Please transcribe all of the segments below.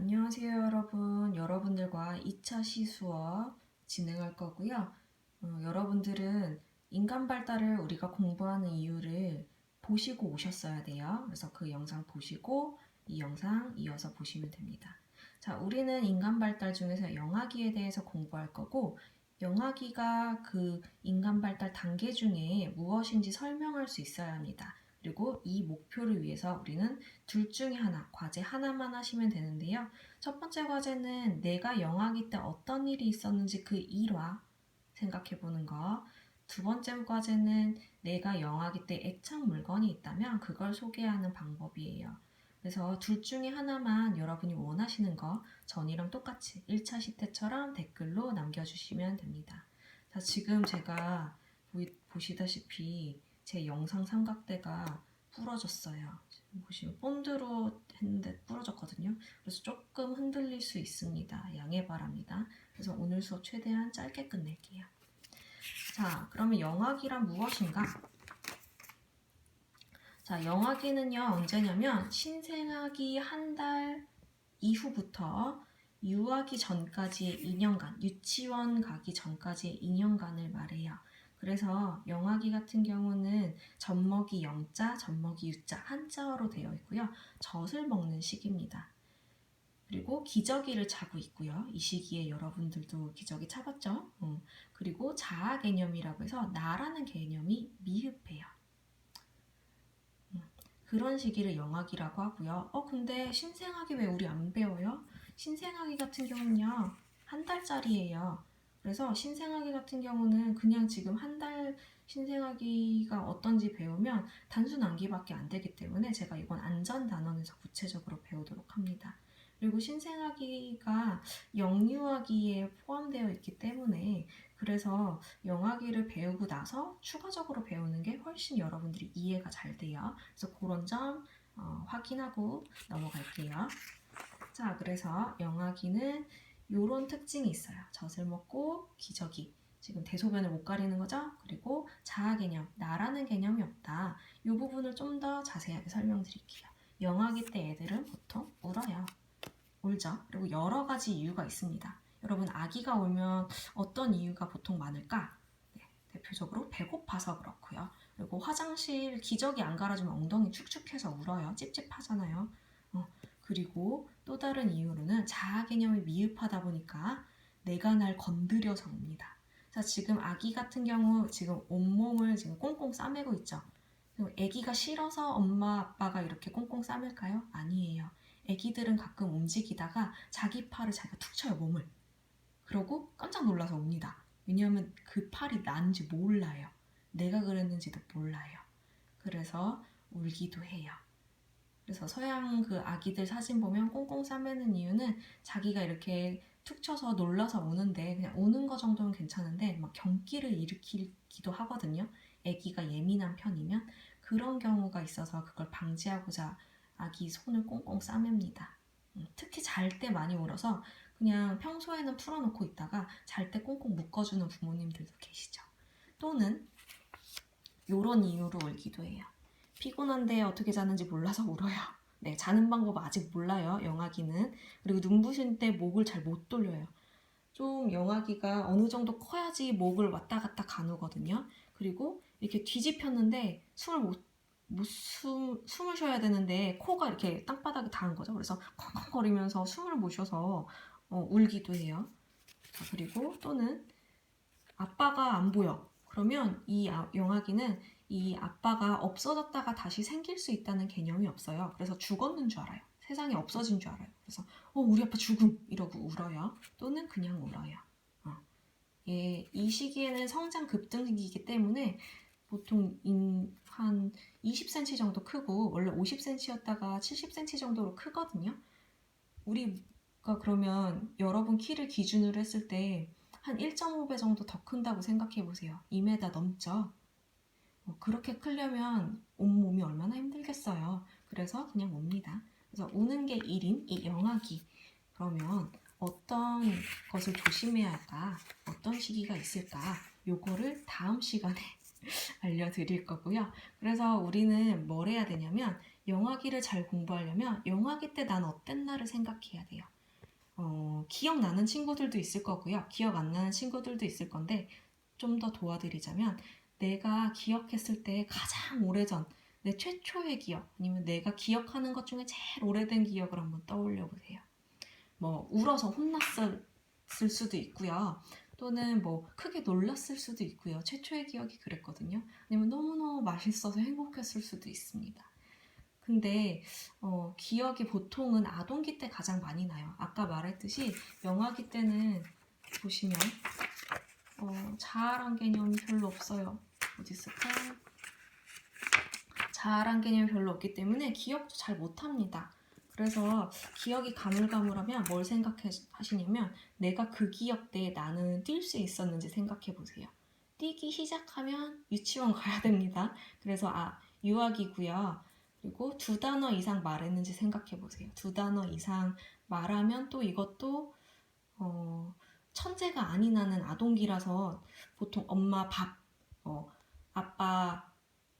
안녕하세요, 여러분. 여러분들과 2차 시수업 진행할 거고요. 여러분들은 인간 발달을 우리가 공부하는 이유를 보시고 오셨어야 돼요. 그래서 그 영상 보시고 이 영상 이어서 보시면 됩니다. 자, 우리는 인간 발달 중에서 영아기에 대해서 공부할 거고, 영아기가 그 인간 발달 단계 중에 무엇인지 설명할 수 있어야 합니다. 그리고 이 목표를 위해서 우리는 둘 중에 하나, 과제 하나만 하시면 되는데요. 첫 번째 과제는 내가 영아기 때 어떤 일이 있었는지 그 일화 생각해 보는 거. 두 번째 과제는 내가 영아기 때 애착 물건이 있다면 그걸 소개하는 방법이에요. 그래서 둘 중에 하나만 여러분이 원하시는 거 전이랑 똑같이 1차 시태처럼 댓글로 남겨주시면 됩니다. 자, 지금 제가 보시다시피 제 영상 삼각대가 부러졌어요. 지금 보시면 본드로 했는데 부러졌거든요. 그래서 조금 흔들릴 수 있습니다. 양해 바랍니다. 그래서 오늘 수업 최대한 짧게 끝낼게요. 자, 그러면 영아기란 무엇인가? 자, 영아기는요, 언제냐면 신생아기 한 달 이후부터 유아기 전까지의 2년간, 유치원 가기 전까지의 2년간을 말해요. 그래서 영아기 같은 경우는 젖먹이 영자, 젖먹이 유자 한자어로 되어 있고요. 젖을 먹는 시기입니다. 그리고 기저귀를 차고 있고요. 이 시기에 여러분들도 기저귀 차봤죠? 그리고 자아 개념이라고 해서 나라는 개념이 미흡해요. 그런 시기를 영아기라고 하고요. 근데 신생아기 왜 우리 안 배워요? 신생아기 같은 경우는요, 한 달짜리예요. 그래서 신생아기 같은 경우는 그냥 지금 한 달 신생아기가 어떤지 배우면 단순 암기밖에 안 되기 때문에 제가 이번 안전단원에서 구체적으로 배우도록 합니다. 그리고 신생아기가 영유아기에 포함되어 있기 때문에 그래서 영아기를 배우고 나서 추가적으로 배우는 게 훨씬 여러분들이 이해가 잘 돼요. 그래서 그런 점 확인하고 넘어갈게요. 자, 그래서 영아기는 이런 특징이 있어요. 젖을 먹고 기저귀. 지금 대소변을 못 가리는 거죠? 그리고 자아 개념, 나라는 개념이 없다. 이 부분을 좀 더 자세하게 설명드릴게요. 영아기 때 애들은 보통 울어요. 울죠. 그리고 여러 가지 이유가 있습니다. 여러분, 아기가 울면 어떤 이유가 보통 많을까? 네, 대표적으로 배고파서 그렇고요. 그리고 화장실 기저귀 안 갈아주면 엉덩이 축축해서 울어요. 찝찝하잖아요. 그리고 또 다른 이유로는 자아 개념이 미흡하다 보니까 내가 날 건드려서 웁니다. 자, 지금 아기 같은 경우 지금 온몸을 지금 꽁꽁 싸매고 있죠. 아기가 싫어서 엄마 아빠가 이렇게 꽁꽁 싸맬까요? 아니에요. 아기들은 가끔 움직이다가 자기 팔을 자기가 툭 쳐요, 몸을. 그러고 깜짝 놀라서 웁니다. 왜냐하면 그 팔이 난지 몰라요. 내가 그랬는지도 몰라요. 그래서 울기도 해요. 그래서 서양 그 아기들 사진 보면 꽁꽁 싸매는 이유는 자기가 이렇게 툭 쳐서 놀라서 우는데 그냥 우는 거 정도는 괜찮은데 막 경기를 일으키기도 하거든요. 아기가 예민한 편이면 그런 경우가 있어서 그걸 방지하고자 아기 손을 꽁꽁 싸맵니다. 특히 잘 때 많이 울어서 그냥 평소에는 풀어놓고 있다가 잘 때 꽁꽁 묶어주는 부모님들도 계시죠. 또는 이런 이유로 울기도 해요. 피곤한데 어떻게 자는지 몰라서 울어요. 네, 자는 방법 아직 몰라요, 영아기는. 그리고 눈부실 때 목을 잘 못 돌려요. 좀 영아기가 어느 정도 커야지 목을 왔다 갔다 가누거든요. 그리고 이렇게 뒤집혔는데 숨을 쉬어야 되는데 코가 이렇게 땅바닥에 닿은 거죠. 그래서 컹컹거리면서 숨을 못 쉬어서 울기도 해요. 자, 그리고 또는 아빠가 안 보여. 그러면 이 영아기는 이 아빠가 없어졌다가 다시 생길 수 있다는 개념이 없어요. 그래서 죽었는 줄 알아요. 세상에 없어진 줄 알아요. 그래서 우리 아빠 죽음 이러고 울어요. 또는 그냥 울어요. 예, 이 시기에는 성장 급등기이기 때문에 보통 한 20cm 정도 크고 원래 50cm였다가 70cm 정도로 크거든요. 우리가 그러면 여러분 키를 기준으로 했을 때 한 1.5배 정도 더 큰다고 생각해 보세요. 2m 넘죠? 그렇게 크려면 온몸이 얼마나 힘들겠어요. 그래서 그냥 웁니다. 그래서 우는 게 1인 이 영아기. 그러면 어떤 것을 조심해야 할까? 어떤 시기가 있을까? 요거를 다음 시간에 알려드릴 거고요. 그래서 우리는 뭘 해야 되냐면 영아기를 잘 공부하려면 영아기 때 난 어땠나를 생각해야 돼요. 기억나는 친구들도 있을 거고요. 기억 안 나는 친구들도 있을 건데 좀 더 도와드리자면 내가 기억했을 때 가장 오래전 내 최초의 기억 아니면 내가 기억하는 것 중에 제일 오래된 기억을 한번 떠올려 보세요. 뭐 울어서 혼났을 수도 있고요. 또는 뭐 크게 놀랐을 수도 있고요. 최초의 기억이 그랬거든요. 아니면 너무너무 맛있어서 행복했을 수도 있습니다. 근데 기억이 보통은 아동기 때 가장 많이 나요. 아까 말했듯이 영아기 때는 보시면 자아란 개념이 별로 없어요. 어디 있을까? 자아란 개념이 별로 없기 때문에 기억도 잘 못합니다. 그래서 기억이 가물가물하면 뭘 생각하시냐면 내가 그 기억 때에 나는 뛸 수 있었는지 생각해 보세요. 뛰기 시작하면 유치원 가야 됩니다. 그래서 유아기고요. 그리고 2단어 이상 말했는지 생각해 보세요. 2단어 이상 말하면 또 이것도 천재가 아닌 나는 아동기라서 보통 엄마 밥, 아빠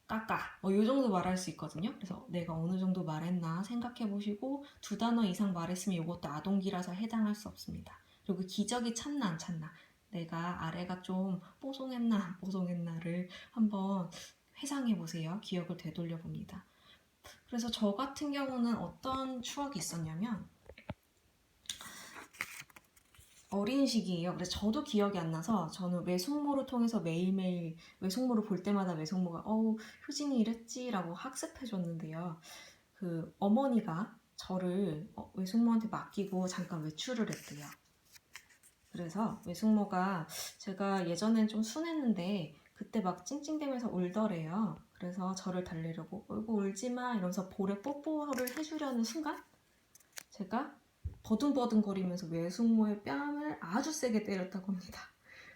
까까 요 정도 말할 수 있거든요. 그래서 내가 어느 정도 말했나 생각해 보시고 2단어 이상 말했으면 이것도 아동기라서 해당할 수 없습니다. 그리고 기저귀 찼나 안 찼나 내가 아래가 좀 뽀송했나 안 뽀송했나를 한번 회상해 보세요. 기억을 되돌려 봅니다. 그래서 저 같은 경우는 어떤 추억이 있었냐면 어린 시기예요. 그래서 저도 기억이 안 나서 저는 외숙모를 통해서 매일매일 외숙모를 볼 때마다 외숙모가 효진이 이랬지라고 학습해 줬는데요. 그 어머니가 저를 외숙모한테 맡기고 잠깐 외출을 했대요. 그래서 외숙모가 제가 예전엔 좀 순했는데 그때 막 찡찡대면서 울더래요. 그래서 저를 달래려고 울지마 이러면서 볼에 뽀뽀를 해주려는 순간 제가 버둥버둥거리면서 외숙모의 뺨을 아주 세게 때렸다고 합니다.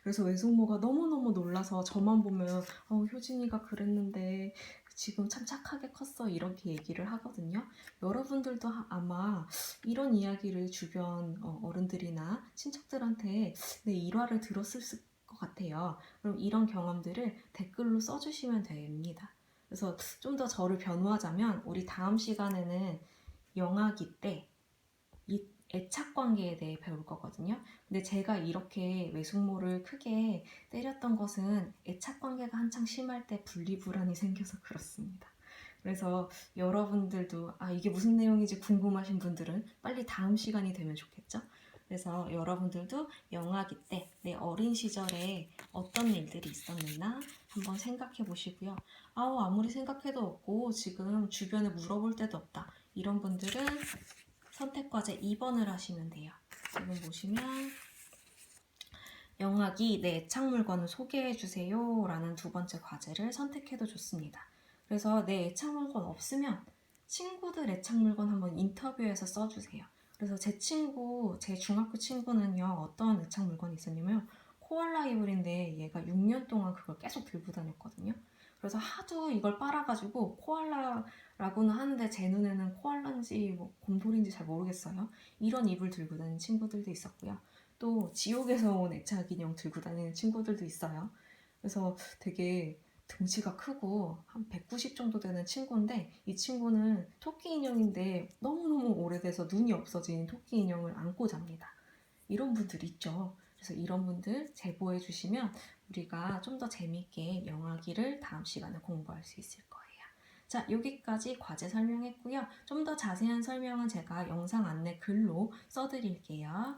그래서 외숙모가 너무너무 놀라서 저만 보면 효진이가 그랬는데 지금 참 착하게 컸어 이렇게 얘기를 하거든요. 여러분들도 아마 이런 이야기를 주변 어른들이나 친척들한테 내 일화를 들었을 것 같아요. 그럼 이런 경험들을 댓글로 써주시면 됩니다. 그래서 좀 더 저를 변호하자면 우리 다음 시간에는 영아기 때 이 애착 관계에 대해 배울 거거든요. 근데 제가 이렇게 외숙모를 크게 때렸던 것은 애착 관계가 한창 심할 때 분리불안이 생겨서 그렇습니다. 그래서 여러분들도 이게 무슨 내용인지 궁금하신 분들은 빨리 다음 시간이 되면 좋겠죠? 그래서 여러분들도 영아기 때 내 어린 시절에 어떤 일들이 있었나 한번 생각해 보시고요. 아무리 생각해도 없고 지금 주변에 물어볼 데도 없다. 이런 분들은 선택과제 2번을 하시면 돼요. 지금 보시면 영학이 내 애착 물건을 소개해주세요 라는 2번째 과제를 선택해도 좋습니다. 그래서 내 애착 물건 없으면 친구들 애착 물건 한번 인터뷰해서 써주세요. 그래서 제 중학교 친구는요, 어떤 애착 물건이 있었냐면 코알라 이불인데 얘가 6년 동안 그걸 계속 들고 다녔거든요. 그래서 하도 이걸 빨아가지고 코알라라고는 하는데 제 눈에는 코알라인지 곰돌인지 잘 모르겠어요. 이런 이불 들고 다니는 친구들도 있었고요. 또 지옥에서 온 애착 인형 들고 다니는 친구들도 있어요. 그래서 되게 등치가 크고 한 190 정도 되는 친구인데 이 친구는 토끼 인형인데 너무너무 오래돼서 눈이 없어진 토끼 인형을 안고 잡니다. 이런 분들 있죠. 그래서 이런 분들 제보해 주시면 우리가 좀 더 재미있게 영화기를 다음 시간에 공부할 수 있을 거예요. 자, 여기까지 과제 설명했고요. 좀 더 자세한 설명은 제가 영상 안내 글로 써드릴게요.